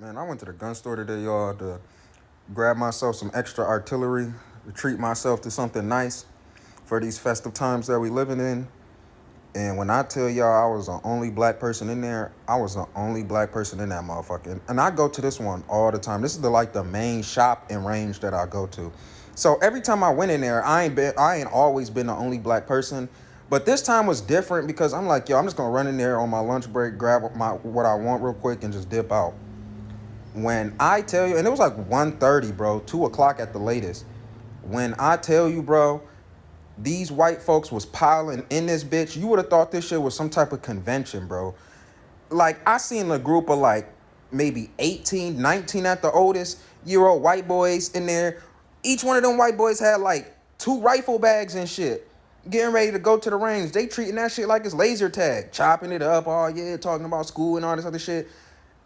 Man, I went to the gun store today, y'all, to grab myself some extra artillery, to treat myself to something nice for these festive times that we living in. And when I tell y'all I was the only black person in there, I was the only black person in that motherfucker. And I go to this one all the time. This is the main shop and range that I go to. So every time I went in there, I ain't always been the only black person. But this time was different because I'm like, yo, I'm just gonna run in there on my lunch break, grab what I want real quick, and just dip out. When I tell you, and it was like 1:30, bro, 2 o'clock at the latest. When I tell you, bro, these white folks was piling in this bitch, you would have thought this shit was some type of convention, bro. Like, I seen a group of like maybe 18, 19 at the oldest year old white boys in there. Each one of them white boys had like 2 rifle bags and shit. Getting ready to go to the range. They treating that shit like it's laser tag. Chopping it up, oh yeah, talking about school and all this other shit.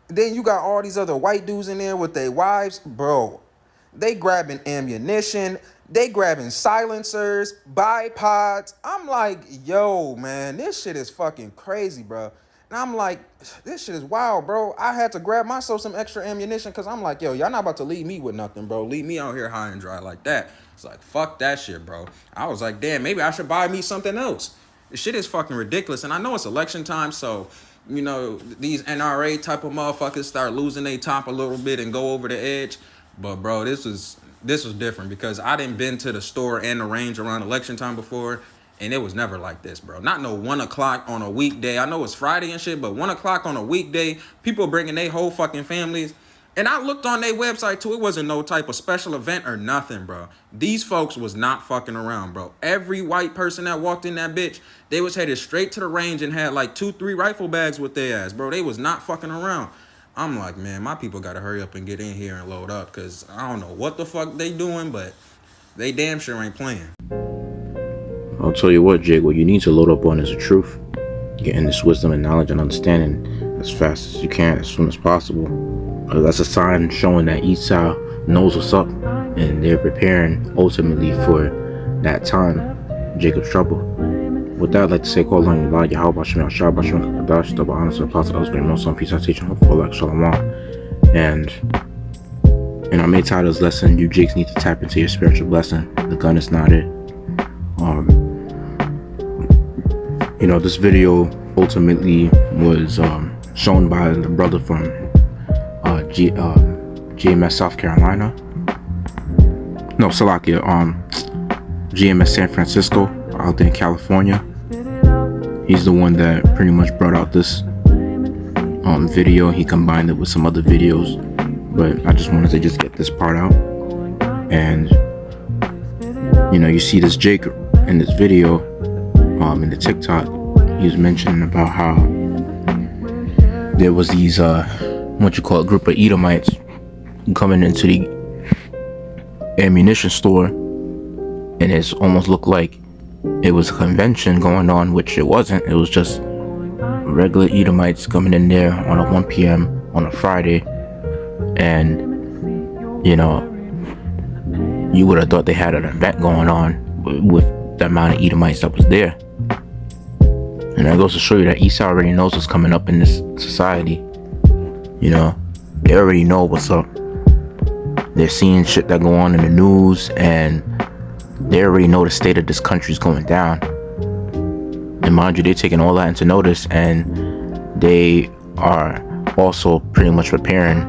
Then you got all these other white dudes in there with their wives. Bro, they grabbing ammunition. They grabbing silencers, bipods. I'm like, yo, man, this shit is fucking crazy, bro. And I'm like, this shit is wild, bro. I had to grab myself some extra ammunition because I'm like, yo, y'all not about to leave me with nothing, bro. Leave me out here high and dry like that. It's like, fuck that shit, bro. I was like, damn, maybe I should buy me something else. This shit is fucking ridiculous. And I know it's election time, so, you know, these NRA type of motherfuckers start losing their top a little bit and go over the edge. But, bro, this was different because I didn't been to the store and the range around election time before, and it was never like this, bro. Not no 1 o'clock on a weekday. I know it's Friday and shit, but 1 o'clock on a weekday, people bringing their whole fucking families. And I looked on their website too. It wasn't no type of special event or nothing, bro. These folks was not fucking around, bro. Every white person that walked in that bitch, they was headed straight to the range and had like 2-3 rifle bags with their ass, bro. They was not fucking around. I'm like, man, my people gotta hurry up and get in here and load up, because I don't know what the fuck they doing, but they damn sure ain't playing. I'll tell you what, Jake, what you need to load up on is the truth. Getting this wisdom and knowledge and understanding as fast as you can, as soon as possible. That's a sign showing that Esau knows what's up, and they're preparing ultimately for that time, Jacob's trouble. With that, I'd like to say, call on Allah, Yahweh, Shem, Shah, Shem, Kadash, the honest apostle, Oscar, no son, peace, citation, hope for like Shalom. And in our main title's lesson, you Jakes need to tap into your spiritual blessing. The gun is not it. This video ultimately was shown by the brother from GMS South Carolina. No, Salakia, GMS San Francisco, out there in California. He's the one that pretty much brought out this video. He combined it with some other videos, but I just wanted to just get this part out. And you see this Jake in this video, in the TikTok. He was mentioning about how there was these group of Edomites coming into the ammunition store, and it's almost looked like it was a convention going on, which it wasn't. It was just regular Edomites coming in there on a 1 p.m. on a Friday, and you would have thought they had an event going on with the amount of Edomites that was there. And that goes to show you that Esau already knows what's coming up in this society. They already know what's up. They're seeing shit that go on in the news, and they already know the state of this country's going down. And mind you, they're taking all that into notice, and they are also pretty much preparing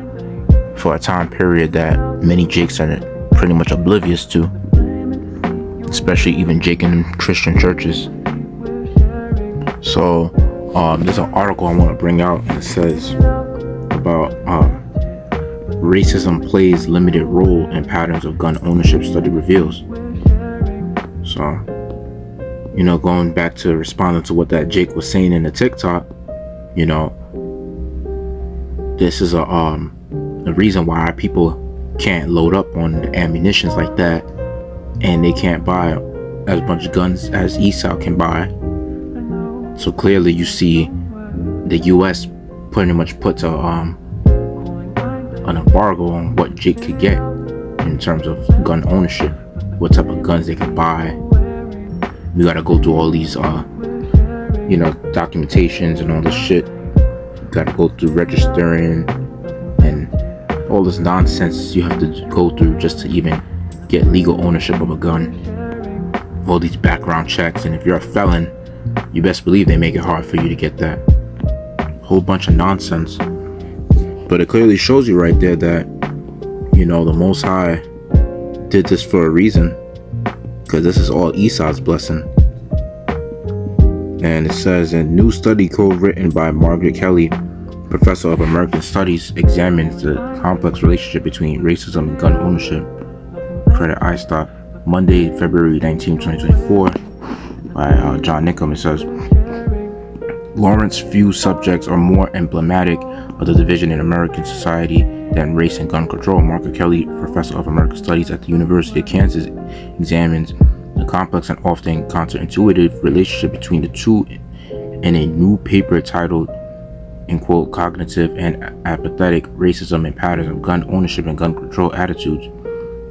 for a time period that many Jakes are pretty much oblivious to, especially even Jake in Christian churches. So there's an article I want to bring out, and it says about racism plays limited role in patterns of gun ownership, study reveals. So going back to responding to what that Jake was saying in the TikTok, this is a reason why our people can't load up on the ammunitions like that, and they can't buy as much guns as Esau can buy. So clearly you see the US pretty much puts an embargo on what Jake could get in terms of gun ownership, what type of guns they can buy. We gotta go through all these documentations and all this shit. You gotta go through registering and all this nonsense you have to go through just to even get legal ownership of a gun. All these background checks, and if you're a felon, you best believe they make it hard for you to get that. Whole bunch of nonsense. But it clearly shows you right there that, the Most High did this for a reason, because this is all Esau's blessing. And it says, a new study co-written by Margaret Kelly, professor of American Studies, examines the complex relationship between racism and gun ownership. Credit iStock, Monday, February 19, 2024, by John Nickham. It says, Lawrence few subjects are more emblematic of the division in American society than race and gun control. Margaret Kelly, professor of American Studies at the University of Kansas, examines the complex and often counterintuitive relationship between the two in a new paper titled, in quote, Cognitive and Apathetic Racism and Patterns of Gun Ownership and Gun Control Attitudes.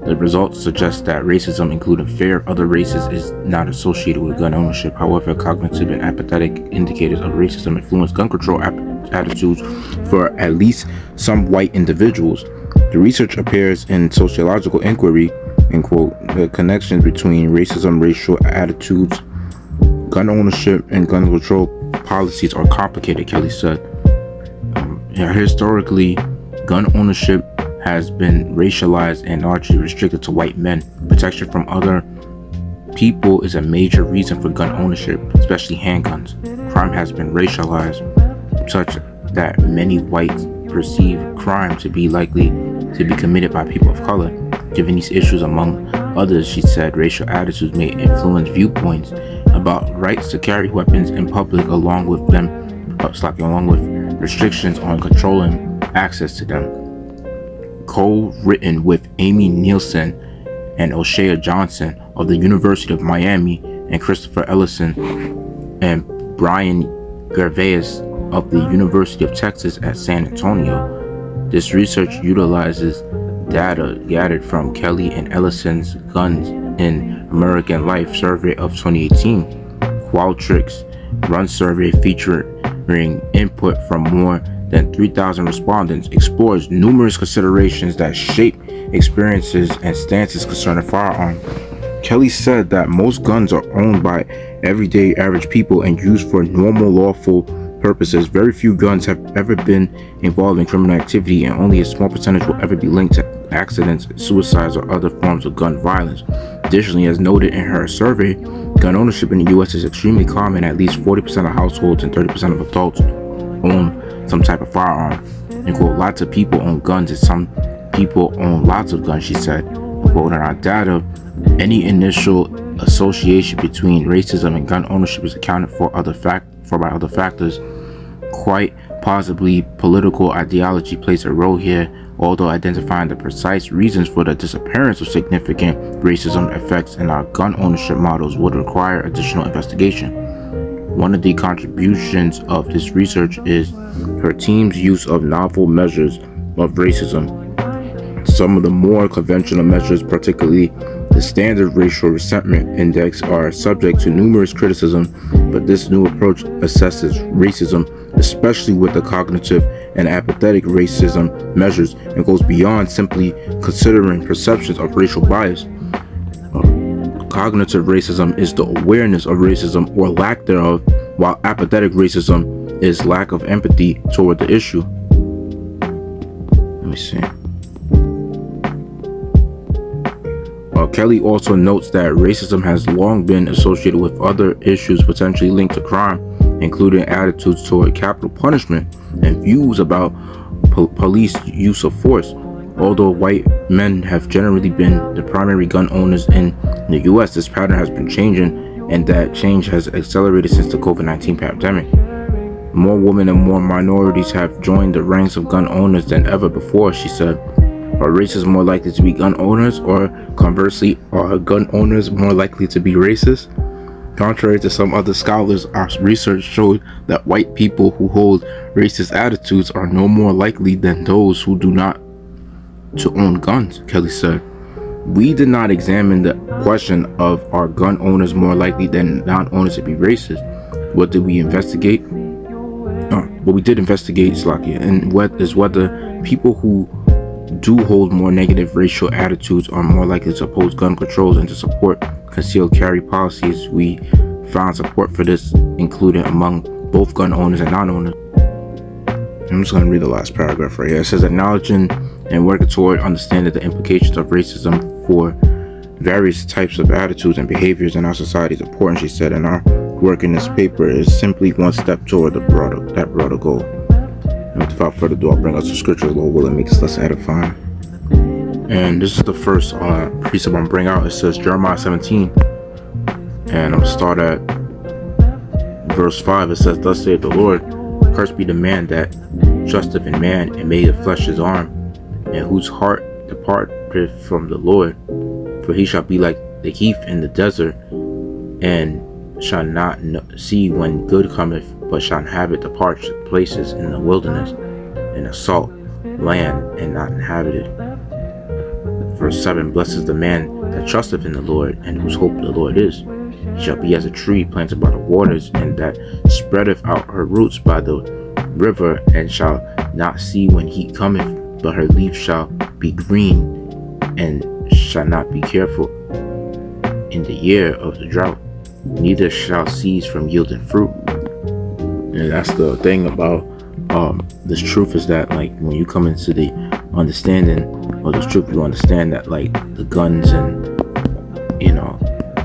The results suggest that racism, including fear of other races, is not associated with gun ownership. However, cognitive and apathetic indicators of racism influence gun control attitudes for at least some white individuals. The research appears in Sociological Inquiry, in quote, the connections between racism, racial attitudes, gun ownership, and gun control policies are complicated, Kelly said. Historically, gun ownership has been racialized and largely restricted to white men. Protection from other people is a major reason for gun ownership, especially handguns. Crime has been racialized such that many whites perceive crime to be likely to be committed by people of color. Given these issues, among others, she said, racial attitudes may influence viewpoints about rights to carry weapons in public, along with restrictions on controlling access to them. Co-written with Amy Nielsen and O'Shea Johnson of the University of Miami and Christopher Ellison and Brian Gervais of the University of Texas at San Antonio. This research utilizes data gathered from Kelly and Ellison's Guns in American Life survey of 2018, Qualtrics Run survey featuring input from more than 3,000 respondents, explores numerous considerations that shape experiences and stances concerning firearms. Kelly said that most guns are owned by everyday average people and used for normal lawful purposes. Very few guns have ever been involved in criminal activity, and only a small percentage will ever be linked to accidents, suicides, or other forms of gun violence. Additionally, as noted in her survey, gun ownership in the U.S. is extremely common. At least 40% of households and 30% of adults own some type of firearm. And quote, lots of people own guns and some people own lots of guns, she said. And quote, in our data, any initial association between racism and gun ownership is accounted for by other factors. Quite possibly political ideology plays a role here, although identifying the precise reasons for the disappearance of significant racism effects in our gun ownership models would require additional investigation. One of the contributions of this research is her team's use of novel measures of racism. Some of the more conventional measures, particularly the Standard Racial Resentment Index, are subject to numerous criticism, but this new approach assesses racism, especially with the cognitive and apathetic racism measures, and goes beyond simply considering perceptions of racial bias. Cognitive racism is the awareness of racism or lack thereof, while apathetic racism is lack of empathy toward the issue. Let me see. Kelly also notes that racism has long been associated with other issues potentially linked to crime, including attitudes toward capital punishment and views about police use of force. Although white men have generally been the primary gun owners in the U.S., this pattern has been changing, and that change has accelerated since the COVID-19 pandemic. More women and more minorities have joined the ranks of gun owners than ever before, she said. Are racists more likely to be gun owners, or conversely, are gun owners more likely to be racist? Contrary to some other scholars, our research showed that white people who hold racist attitudes are no more likely than those who do not to own guns, Kelly said. We did not examine the question of are gun owners more likely than non-owners to be racist. What did we investigate? What we did investigate, Slakia, and what is whether people who do hold more negative racial attitudes are more likely to oppose gun controls and to support concealed carry policies. We found support for this included among both gun owners and non-owners. I'm just going to read the last paragraph right here. It says, acknowledging and working toward understanding the implications of racism for various types of attitudes and behaviors in our society is important, she said, and our work in this paper is simply one step toward that broader goal. And without further ado, I'll bring us the scripture, Lord will it make this less edifying. And this is the first precept I'm bringing out. It says Jeremiah 17, and I'm going to start at verse 5. It says, thus saith the Lord, cursed be the man that trusteth in man and made of flesh his arm, and whose heart departeth from the Lord. For he shall be like the heath in the desert, and shall not see when good cometh, but shall inhabit the parched places in the wilderness, in a salt land, and not inhabited. Verse 7, blessed is the man that trusteth in the Lord, and whose hope the Lord is. He shall be as a tree planted by the waters, and that spreadeth out her roots by the river, and shall not see when heat cometh, but her leaf shall be green, and shall not be careful in the year of the drought, neither shall cease from yielding fruit. And that's the thing about this truth, is that like when you come into the understanding of this truth, you understand that like the guns and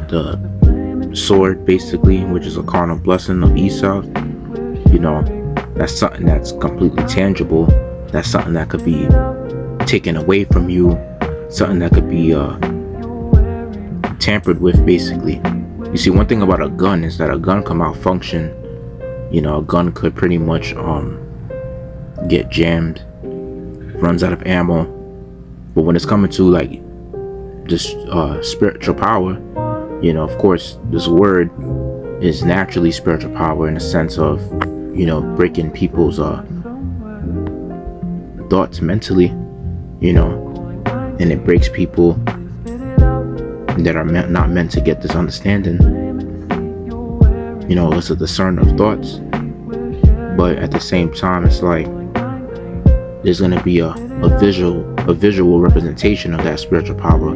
the sword basically, which is a carnal blessing of Esau, that's something that's completely tangible. That's something that could be taken away from you, something that could be tampered with basically. You see, one thing about a gun is that a gun can malfunction. A gun could pretty much get jammed, runs out of ammo. But when it's coming to like this spiritual power, of course this word is naturally spiritual power in the sense of breaking people's thoughts mentally, and it breaks people that are not meant to get this understanding. It's a discern of thoughts, but at the same time, it's like there's gonna be a visual representation of that spiritual power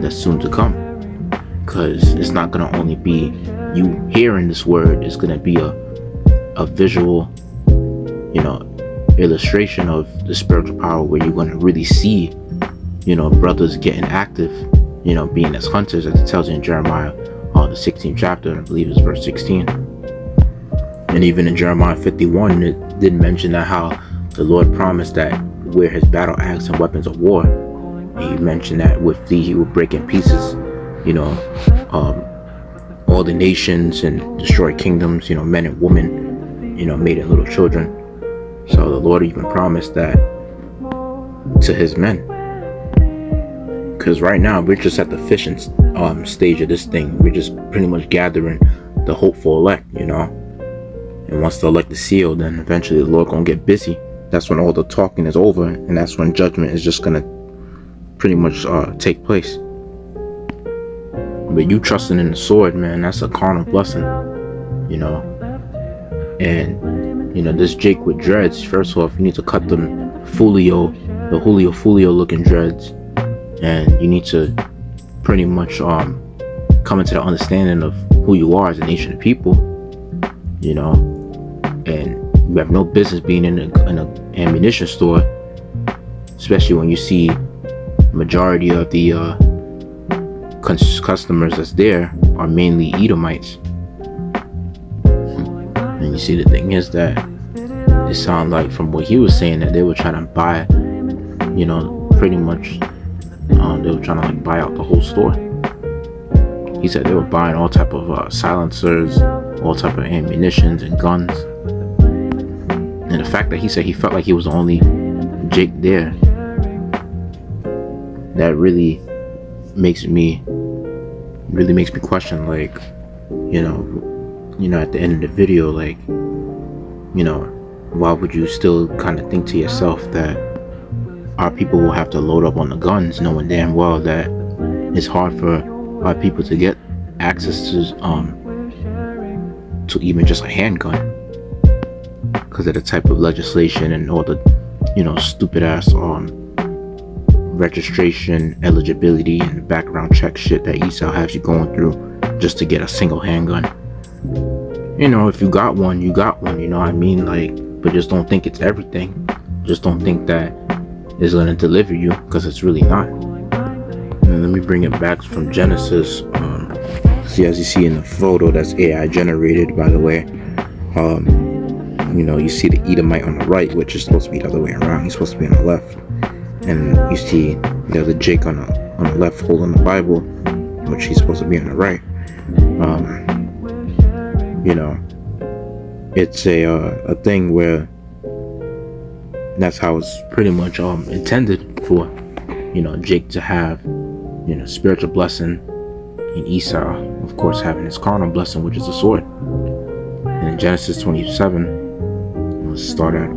that's soon to come, because it's not gonna only be you hearing this word. It's gonna be a visual, illustration of the spiritual power, where you're gonna really see, brothers getting active, being as hunters, as it tells you in Jeremiah, the 16th chapter, I believe it's verse 16. And even in Jeremiah 51, it did mention that how the Lord promised that we're his battle axe and weapons of war. And he mentioned that with thee he will break in pieces, all the nations, and destroy kingdoms, men and women, made in little children. So the Lord even promised that to his men. Because right now we're just at the fishing stage of this thing. We're just pretty much gathering the hopeful elect, and once the elect is sealed, then eventually the Lord gonna get busy. That's when all the talking is over, and that's when judgment is just gonna pretty much take place. But you trusting in the sword, man, that's a carnal blessing, and this Jake with dreads, first off, you need to cut them the Julio looking dreads. And you need to pretty much come into the understanding of who you are as a nation of people, and you have no business being in an ammunition store, especially when you see majority of the customers that's there are mainly Edomites. And you see, the thing is that it sounds like from what he was saying that they were trying to buy, pretty much they were trying to like buy out the whole store. He said they were buying all type of silencers, all type of ammunitions and guns. And the fact that he said he felt like he was the only Jake there, that really makes me question, like, at the end of the video, like, why would you still kind of think to yourself that our people will have to load up on the guns, knowing damn well that it's hard for our people to get access to even just a handgun because of the type of legislation and all the stupid ass registration, eligibility, and the background check shit that Esau has you going through just to get a single handgun. If you got one, you got one, you know what I mean? But just don't think it's everything. Just don't think that it's gonna deliver you, because it's really not. And let me bring it back from Genesis. See, as you see in the photo, that's AI generated, by the way. You see the Edomite on the right, which is supposed to be the other way around. He's supposed to be on the left. And you see the other Jake on the left holding the Bible, which he's supposed to be on the right. It's a thing where that's how it's pretty much intended for, Jake to have, spiritual blessing, and Esau, of course, having his carnal blessing, which is the sword. And in Genesis 27, let's start at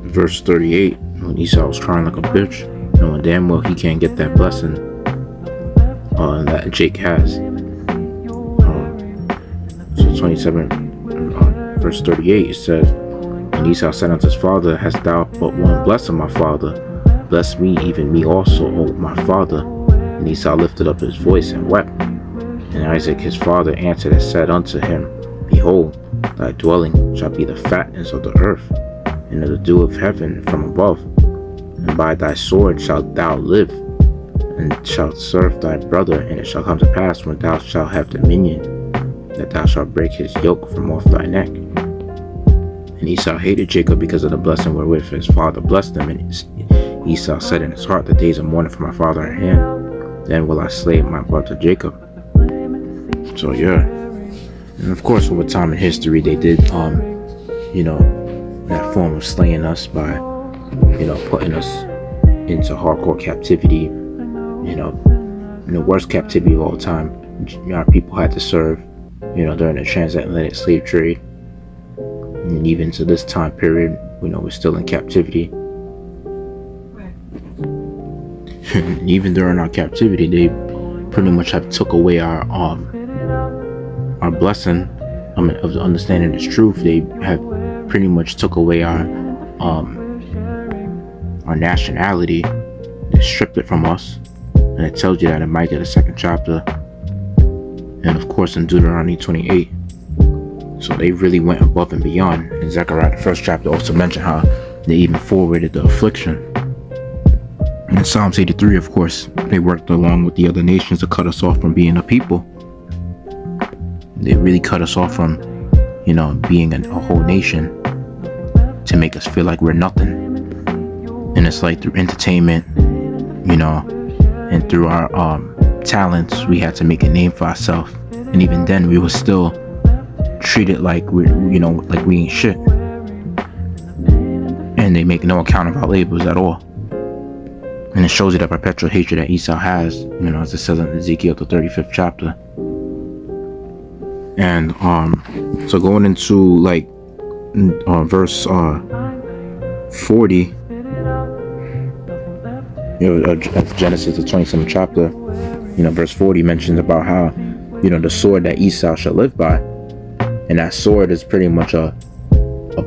verse 38, when Esau was crying like a bitch, knowing damn well he can't get that blessing that Jake has. So 27, verse 38, it says, and Esau said unto his father, hast thou but one blessing, my father? Bless me, even me also, O my father. And Esau lifted up his voice and wept. And Isaac his father answered and said unto him, behold, thy dwelling shall be the fatness of the earth, and of the dew of heaven from above. And by thy sword shalt thou live, and shalt serve thy brother. And it shall come to pass, when thou shalt have dominion, that thou shalt break his yoke from off thy neck. And Esau hated Jacob because of the blessing wherewith his father blessed him. And Esau said in his heart, the days of mourning for my father are at hand, then will I slay my brother Jacob. So yeah, and of course over time in history they did that form of slaying us by putting us into hardcore captivity, the worst captivity of all time. Our people had to serve during the transatlantic slave trade, and even to this time period, we're still in captivity. And even during our captivity, they pretty much have took away our blessing. Of the understanding this truth. They have pretty much took away our nationality. They stripped it from us, and it tells you that in Micah the 2nd chapter, and of course in Deuteronomy 28. So they really went above and beyond. In Zechariah the 1st chapter also mentioned how they even forwarded the affliction. And in Psalms 83, of course, they worked along with the other nations to cut us off from being a people. They really cut us off from, being a whole nation, to make us feel like we're nothing. And it's like through entertainment, and through our talents, we had to make a name for ourselves. And even then, we were still treated like we ain't shit. And they make no account of our labors at all. And it shows you that perpetual hatred that Esau has, as it says in Ezekiel the 35th chapter. And so going into verse 40, Genesis the 27th chapter, verse 40 mentions about how the sword that Esau shall live by, and that sword is pretty much a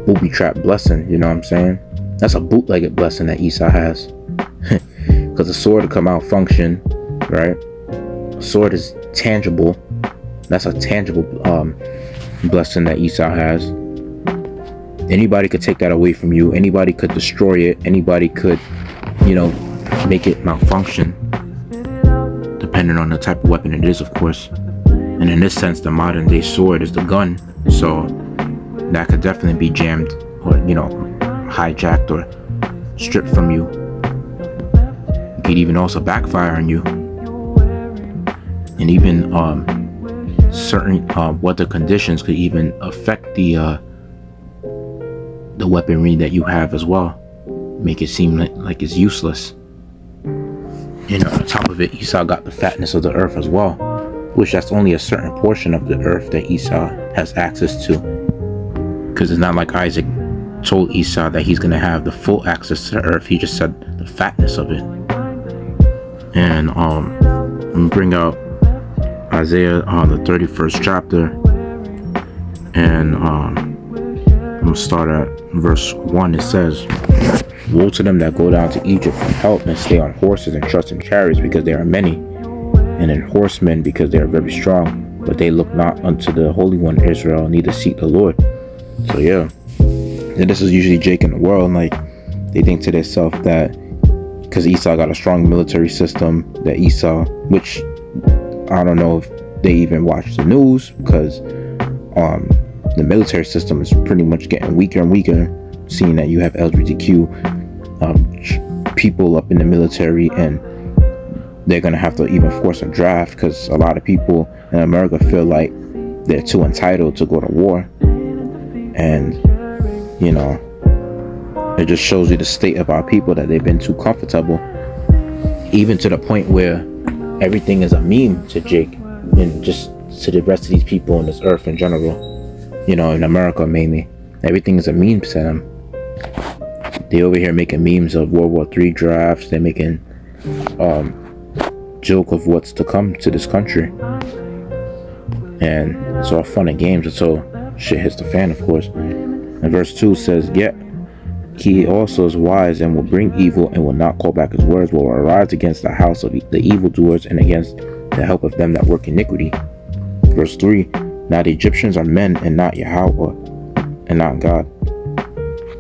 booby trap blessing. You know what I'm saying? That's a bootlegged blessing that Esau has, because the sword will come out function, right? A sword is tangible. That's a tangible blessing that Esau has. Anybody could take that away from you. Anybody could destroy it. Anybody could, make it malfunction, depending on the type of weapon it is, of course. And in this sense, the modern day sword is the gun. So that could definitely be jammed or, hijacked or stripped from you. It could even also backfire on you. And even certain weather conditions could even affect the weaponry that you have as well, make it seem like it's useless. On top of it, Esau got the fatness of the earth as well, which that's only a certain portion of the earth that Esau has access to, because it's not like Isaac told Esau that he's going to have the full access to the earth. He just said the fatness of it. And I'm gonna bring out Isaiah the 31st chapter, and I'm gonna start at verse 1. It says, Woe to them that go down to Egypt for help and stay on horses and trust in chariots because they are many, and in horsemen because they are very strong. But they look not unto the Holy One Israel, neither seek the Lord. So yeah, and this is usually Jake in the world. Like, they think to themselves that because Esau got a strong military system, that Esau, which I don't know if they even watch the news, because the military system is pretty much getting weaker and weaker, seeing that you have LGBTQ people up in the military, and they're gonna have to even force a draft because a lot of people in America feel like they're too entitled to go to war. And you know, it just shows you the state of our people, that they've been too comfortable, even to the point where everything is a meme to Jake and just to the rest of these people on this earth in general. You know, in America mainly, everything is a meme to them. They over here making memes of World War III drafts. They're making joke of what's to come to this country, and it's all fun and games until shit hits the fan, of course. And verse 2 says, yet he also is wise and will bring evil and will not call back his words, will arise against the house of the evildoers and against the help of them that work iniquity. Verse 3, now the Egyptians are men and not Yahweh and not God,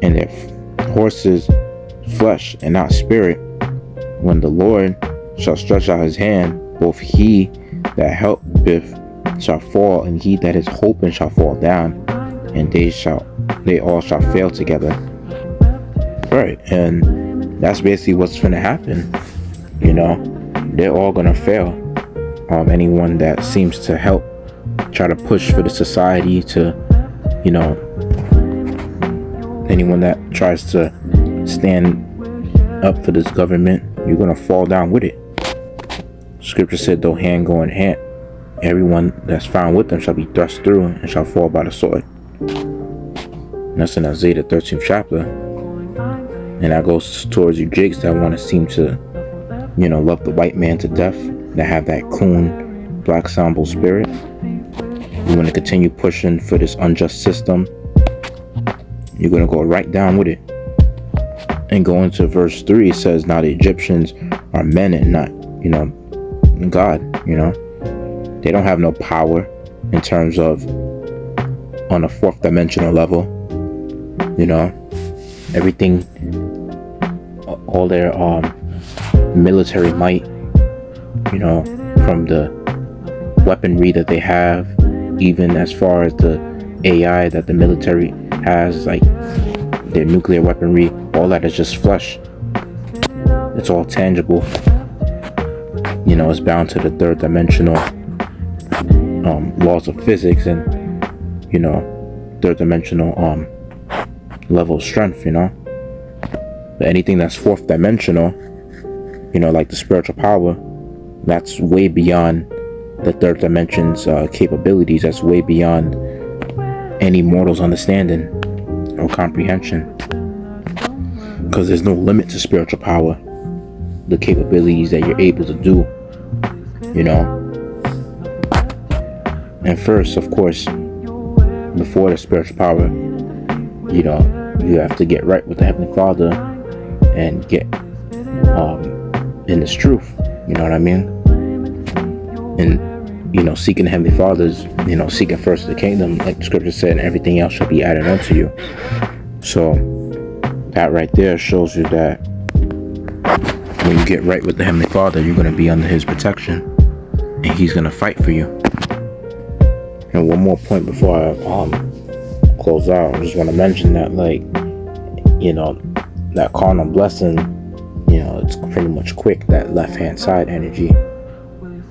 and their horses flesh and not spirit. When the Lord shall stretch out his hand, both he that helpeth shall fall, and he that is hoping shall fall down, and they all shall fail together. Right, and that's basically what's gonna happen. You know, they're all gonna fail. Anyone that seems to help, try to push for the society to, you know, anyone that tries to stand up for this government, you're gonna fall down with it. Scripture said, though hand go in hand, everyone that's found with them shall be thrust through and shall fall by the sword. And that's in Isaiah the 13th chapter. And that goes towards you Jakes that want to seem to, you know, love the white man to death, that have that coon black sambo spirit. You want to continue pushing for this unjust system, you're going to go right down with it. And go into verse 3, it says, now the Egyptians are men and not, you know, God. You know, they don't have no power in terms of on a fourth dimensional level. You know, everything, all their military might, you know, from the weaponry that they have, even as far as the AI that the military has, like their nuclear weaponry, all that is just flesh. It's all tangible. You know, it's bound to the third dimensional laws of physics and, you know, third dimensional level of strength, you know. But anything that's fourth dimensional, you know, like the spiritual power, that's way beyond the third dimension's capabilities. That's way beyond any mortal's understanding or comprehension, because there's no limit to spiritual power, the capabilities that you're able to do, you know. And first, of course, before the spiritual power, you know, you have to get right with the Heavenly Father and get in this truth, you know what I mean? And, you know, seeking the Heavenly Father's, you know, seeking first the kingdom, like the scripture said, and everything else shall be added unto you. So that right there shows you that when you get right with the Heavenly Father, you're going to be under his protection, and he's going to fight for you. And one more point before I close out, I just want to mention that, like, you know, that carnal blessing, you know, it's pretty much quick, that left hand side energy,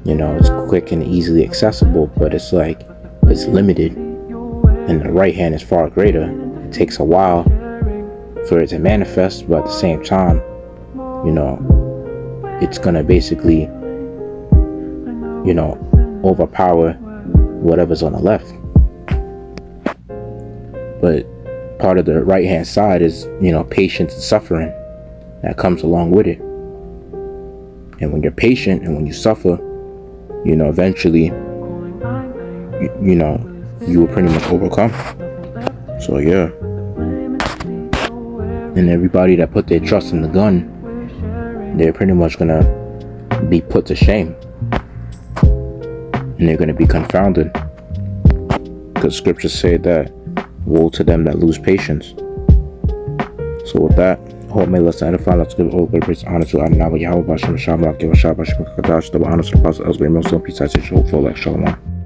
you know, it's quick and easily accessible, but it's like, it's limited, and the right hand is far greater. It takes a while for it to manifest, but at the same time, you know, it's gonna basically, you know, overpower whatever's on the left. But part of the right hand side is, you know, patience and suffering that comes along with it. And when you're patient and when you suffer, you know, eventually, you know, you will pretty much overcome. So yeah. And everybody that put their trust in the gun, they're pretty much gonna be put to shame. And they're gonna be confounded. Because scriptures say that woe to them that lose patience. So with that, I hope may let's edify. Let's give all the praise and honor to Adonai Yahweh Bashem Shabbat, give a Shabbat, Shabbat, Kadash, double honor to the Apostle Elsewhere, most of peace, I say, hope for like Shalom.